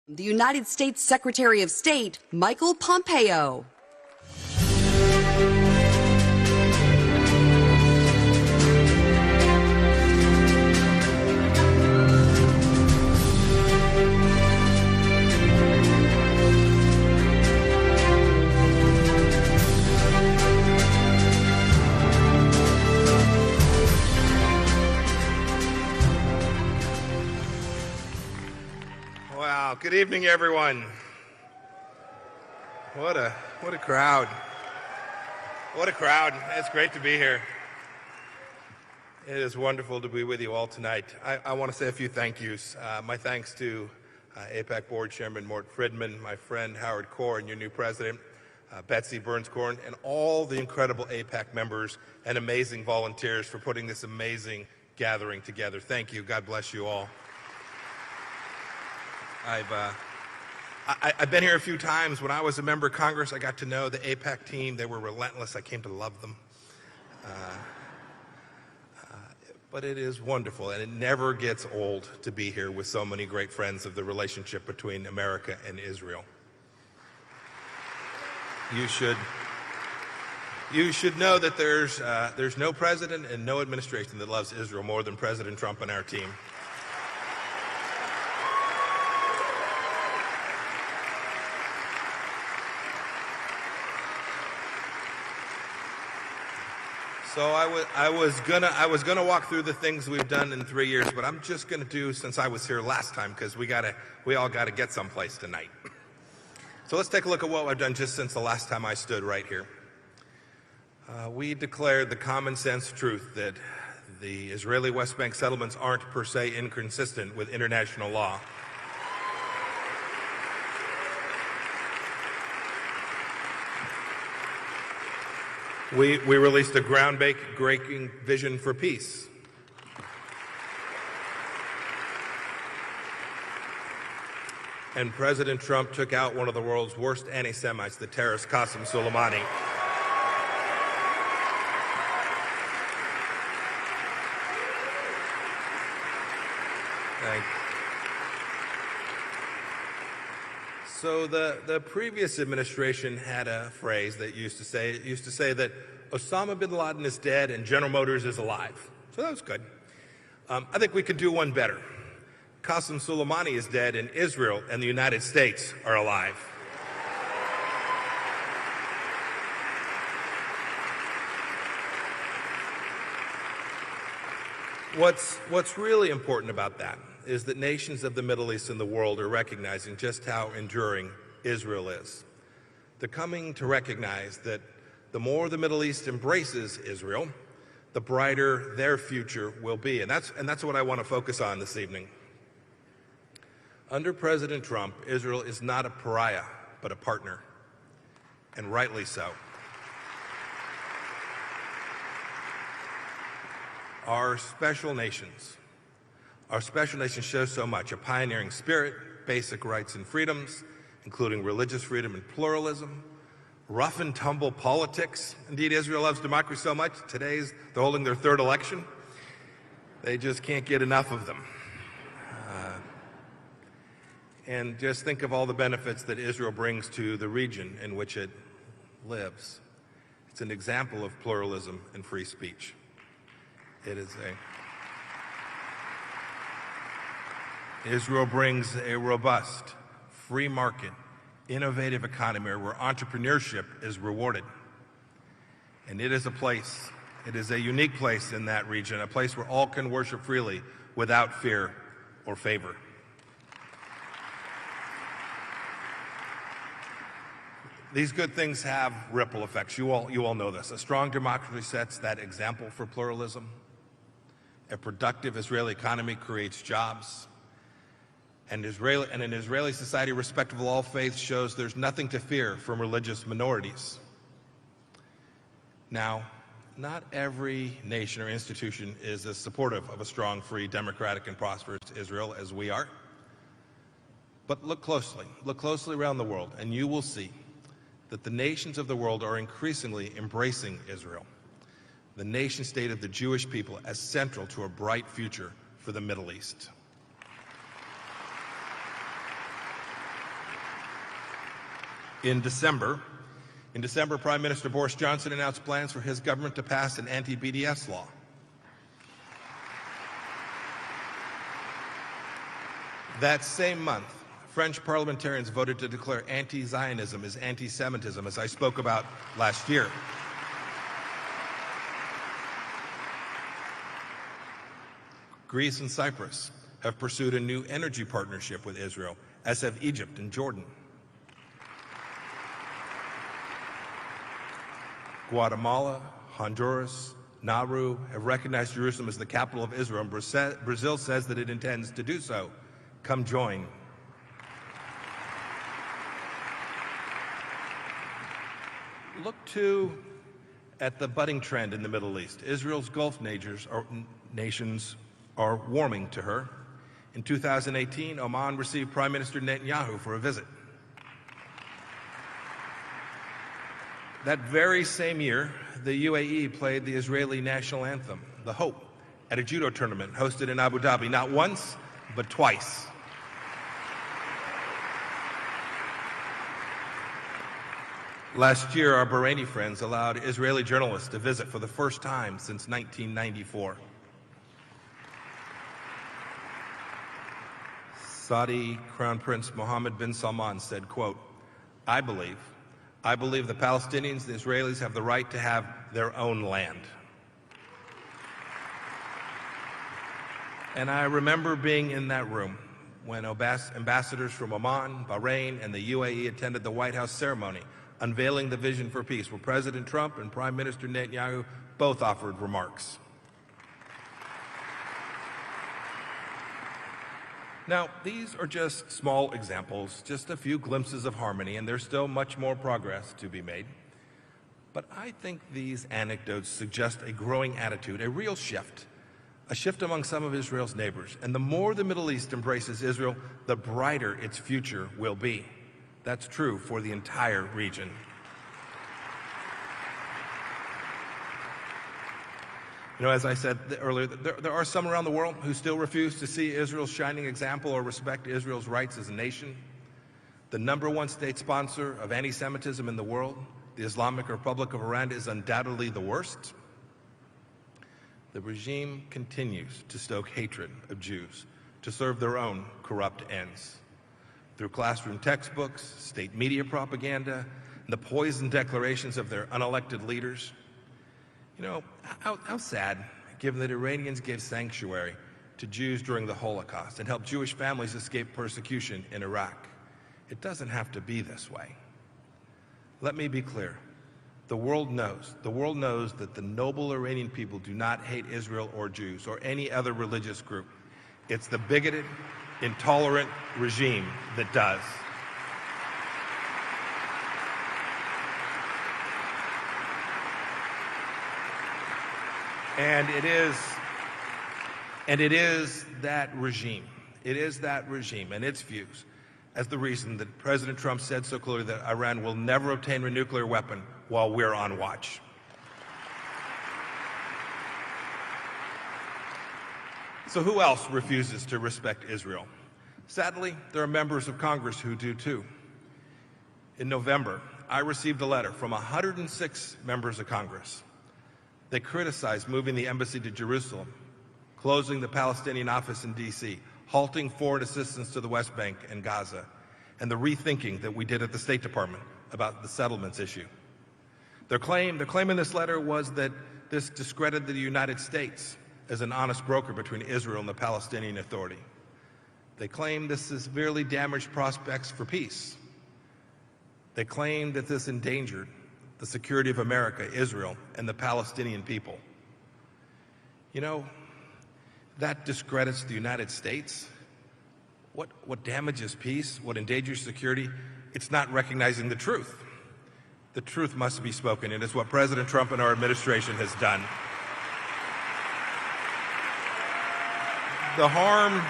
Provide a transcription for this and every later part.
The United States Secretary of State, Michael Pompeo. Wow, good evening, everyone. What a crowd. What a crowd. It's great to be here. It is wonderful to be with you all tonight. I want to say a few thank yous. My thanks to AIPAC Board Chairman Mort Friedman, my friend Howard Korn, your new president, Betsy Burns-Korn, and all the incredible AIPAC members and amazing volunteers for putting this amazing gathering together. Thank you. God bless you all. I've been here a few times. When I was a member of Congress, I got to know the AIPAC team. They were relentless. I came to love them. But it is wonderful, and it never gets old to be here with so many great friends of the relationship between America and Israel. You should know that there's no president and no administration that loves Israel more than President Trump and our team. So I was gonna walk through the things we've done in 3 years, but I'm just gonna do since I was here last time because we all gotta get someplace tonight. So let's take a look at what I've done just since the last time I stood right here. We declared the common sense truth that the Israeli West Bank settlements aren't per se inconsistent with international law. We released a groundbreaking vision for peace. And President Trump took out one of the world's worst anti-Semites, the terrorist Qasem Soleimani. Thank you. So the previous administration had a phrase that used to say that Osama bin Laden is dead and General Motors is alive. So that was good. I think we could do one better. Qasem Soleimani is dead and Israel and the United States are alive. What's really important about that is that nations of the Middle East and the world are recognizing just how enduring Israel is. They're coming to recognize that the more the Middle East embraces Israel, the brighter their future will be. And that's what I want to focus on this evening. Under President Trump, Israel is not a pariah, but a partner, and rightly so. Our special nation shows so much: a pioneering spirit, basic rights and freedoms, including religious freedom and pluralism, rough and tumble politics. Indeed, Israel loves democracy so much, they're holding their third election. They just can't get enough of them. And just think of all the benefits that Israel brings to the region in which it lives. It's an example of pluralism and free speech. Israel brings a robust, free market, innovative economy where entrepreneurship is rewarded. And it is a unique place in that region, a place where all can worship freely without fear or favor. These good things have ripple effects. You all know this. A strong democracy sets that example for pluralism. A productive Israeli economy creates jobs. And an Israeli society respectful of all faiths shows there's nothing to fear from religious minorities. Now, not every nation or institution is as supportive of a strong, free, democratic, and prosperous Israel as we are. But look closely around the world, and you will see that the nations of the world are increasingly embracing Israel, the nation state of the Jewish people, as central to a bright future for the Middle East. In December, Prime Minister Boris Johnson announced plans for his government to pass an anti-BDS law. That same month, French parliamentarians voted to declare anti-Zionism as anti-Semitism, as I spoke about last year. Greece and Cyprus have pursued a new energy partnership with Israel, as have Egypt and Jordan. Guatemala, Honduras, Nauru have recognized Jerusalem as the capital of Israel, and Brazil says that it intends to do so. Come join. Look, too, at the budding trend in the Middle East. Israel's Gulf nations are warming to her. In 2018, Oman received Prime Minister Netanyahu for a visit. That very same year, the UAE played the Israeli national anthem, the Hope, at a judo tournament hosted in Abu Dhabi, not once, but twice. Last year, our Bahraini friends allowed Israeli journalists to visit for the first time since 1994. Saudi Crown Prince Mohammed bin Salman said, quote, I believe the Palestinians, the Israelis have the right to have their own land. And I remember being in that room when ambassadors from Oman, Bahrain, and the UAE attended the White House ceremony unveiling the vision for peace, where President Trump and Prime Minister Netanyahu both offered remarks. Now, these are just small examples, just a few glimpses of harmony, and there's still much more progress to be made. But I think these anecdotes suggest a growing attitude, a real shift, a shift among some of Israel's neighbors. And the more the Middle East embraces Israel, the brighter its future will be. That's true for the entire region. You know, as I said earlier, there are some around the world who still refuse to see Israel's shining example or respect Israel's rights as a nation. The #1 state sponsor of anti-Semitism in the world, the Islamic Republic of Iran, is undoubtedly the worst. The regime continues to stoke hatred of Jews to serve their own corrupt ends. Through classroom textbooks, state media propaganda, and the poisoned declarations of their unelected leaders. You know, how sad, given that Iranians gave sanctuary to Jews during the Holocaust and helped Jewish families escape persecution in Iraq. It doesn't have to be this way. Let me be clear. The world knows that the noble Iranian people do not hate Israel or Jews or any other religious group. It's the bigoted, intolerant regime that does. And it is that regime and its views as the reason that President Trump said so clearly that Iran will never obtain a nuclear weapon while we're on watch. So who else refuses to respect Israel? Sadly, there are members of Congress who do too. In November, I received a letter from 106 members of Congress. They criticized moving the embassy to Jerusalem, closing the Palestinian office in D.C., halting foreign assistance to the West Bank and Gaza, and the rethinking that we did at the State Department about the settlements issue. Their claim in this letter was that this discredited the United States as an honest broker between Israel and the Palestinian Authority. They claim this severely damaged prospects for peace. They claim that this endangered the security of America, Israel, and the Palestinian people. You know, that discredits the United States. What damages peace, what endangers security, it's not recognizing the truth. The truth must be spoken, and it's what President Trump and our administration has done. The harm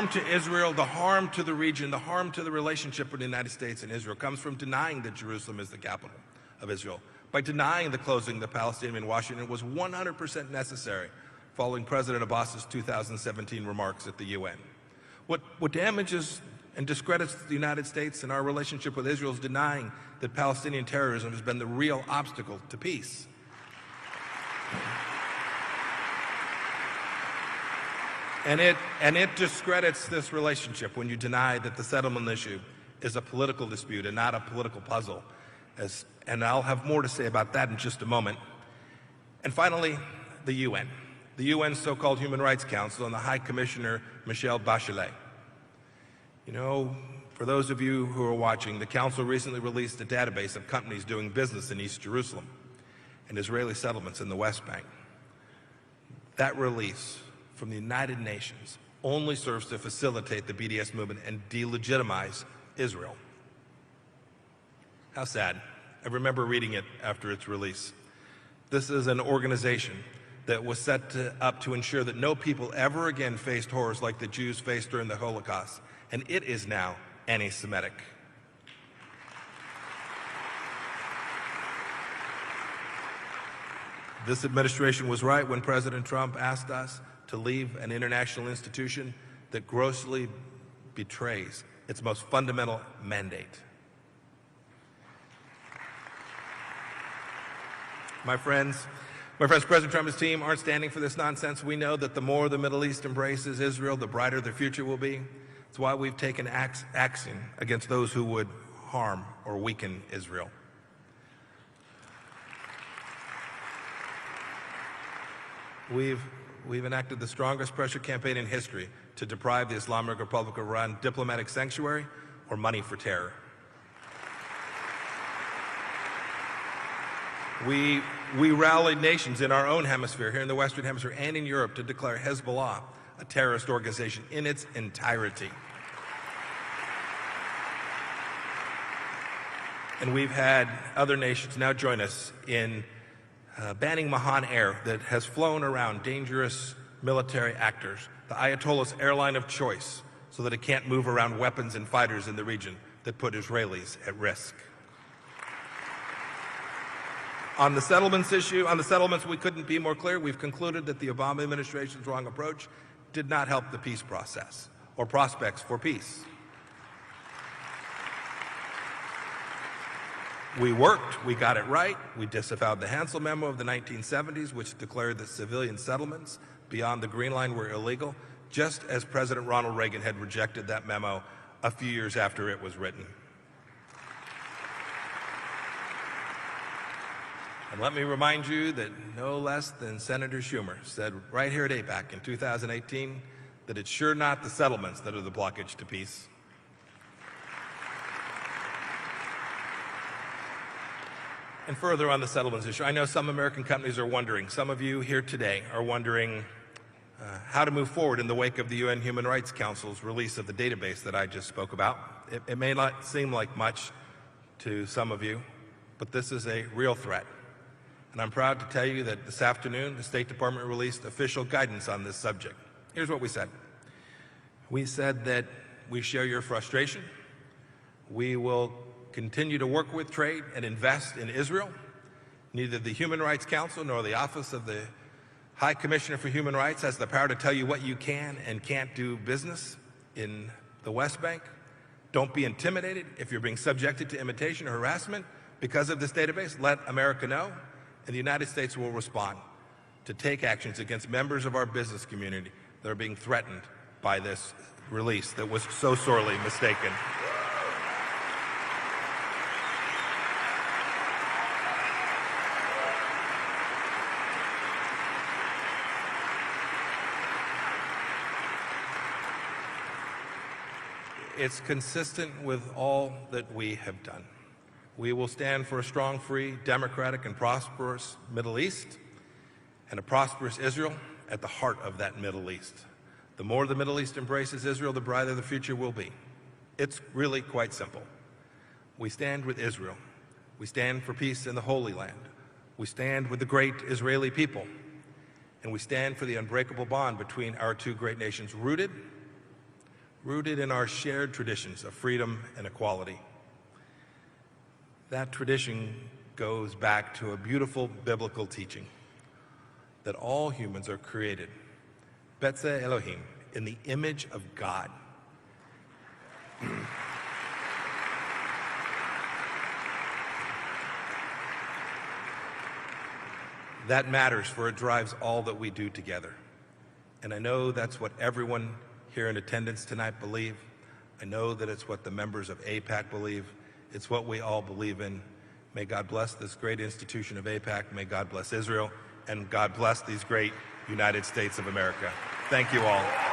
to Israel, the harm to the region, the harm to the relationship with the United States and Israel comes from denying that Jerusalem is the capital of Israel. By denying the closing of the Palestinian in Washington was 100% necessary following President Abbas's 2017 remarks at the UN. What damages and discredits the United States and our relationship with Israel is denying that Palestinian terrorism has been the real obstacle to peace. And it discredits this relationship when you deny that the settlement issue is a political dispute and not a political puzzle. And I'll have more to say about that in just a moment. And finally, the UN. The UN's so-called Human Rights Council and the High Commissioner, Michelle Bachelet. You know, for those of you who are watching, the Council recently released a database of companies doing business in East Jerusalem and Israeli settlements in the West Bank. That release from the United Nations only serves to facilitate the BDS movement and delegitimize Israel. How sad. I remember reading it after its release. This is an organization that was set up to ensure that no people ever again faced horrors like the Jews faced during the Holocaust, and it is now anti-Semitic. This administration was right when President Trump asked us to leave an international institution that grossly betrays its most fundamental mandate. My friends, President Trump and his team aren't standing for this nonsense. We know that the more the Middle East embraces Israel, the brighter their future will be. It's why we've taken action against those who would harm or weaken Israel. We've enacted the strongest pressure campaign in history to deprive the Islamic Republic of Iran diplomatic sanctuary or money for terror. We rallied nations in our own hemisphere, here in the Western Hemisphere and in Europe, to declare Hezbollah a terrorist organization in its entirety. And we've had other nations now join us in banning Mahan Air that has flown around dangerous military actors, the Ayatollah's airline of choice, so that it can't move around weapons and fighters in the region that put Israelis at risk. On the settlements issue, we couldn't be more clear. We've concluded that the Obama administration's wrong approach did not help the peace process or prospects for peace. We worked, we got it right. We disavowed the Hansel Memo of the 1970s, which declared that civilian settlements beyond the Green Line were illegal, just as President Ronald Reagan had rejected that memo a few years after it was written. And let me remind you that no less than Senator Schumer said right here at AIPAC in 2018 that it's sure not the settlements that are the blockage to peace. And further on the settlements issue, I know some American companies are wondering, some of you here today are wondering how to move forward in the wake of the UN Human Rights Council's release of the database that I just spoke about. It may not seem like much to some of you, but this is a real threat. And I'm proud to tell you that this afternoon, the State Department released official guidance on this subject. Here's what we said. We said that we share your frustration. We will continue to work with trade and invest in Israel. Neither the Human Rights Council nor the Office of the High Commissioner for Human Rights has the power to tell you what you can and can't do business in the West Bank. Don't be intimidated. If you're being subjected to imitation or harassment because of this database, let America know. And the United States will respond to take actions against members of our business community that are being threatened by this release that was so sorely mistaken. It's consistent with all that we have done. We will stand for a strong, free, democratic, and prosperous Middle East, and a prosperous Israel at the heart of that Middle East. The more the Middle East embraces Israel, the brighter the future will be. It's really quite simple. We stand with Israel. We stand for peace in the Holy Land. We stand with the great Israeli people. And we stand for the unbreakable bond between our two great nations, rooted in our shared traditions of freedom and equality. That tradition goes back to a beautiful biblical teaching. that all humans are created, B'Tselem Elohim, in the image of God. That matters, for it drives all that we do together. And I know that's what everyone here in attendance tonight believe. I know that it's what the members of AIPAC believe. It's what we all believe in. May God bless this great institution of AIPAC. May God bless Israel. And God bless these great United States of America. Thank you all.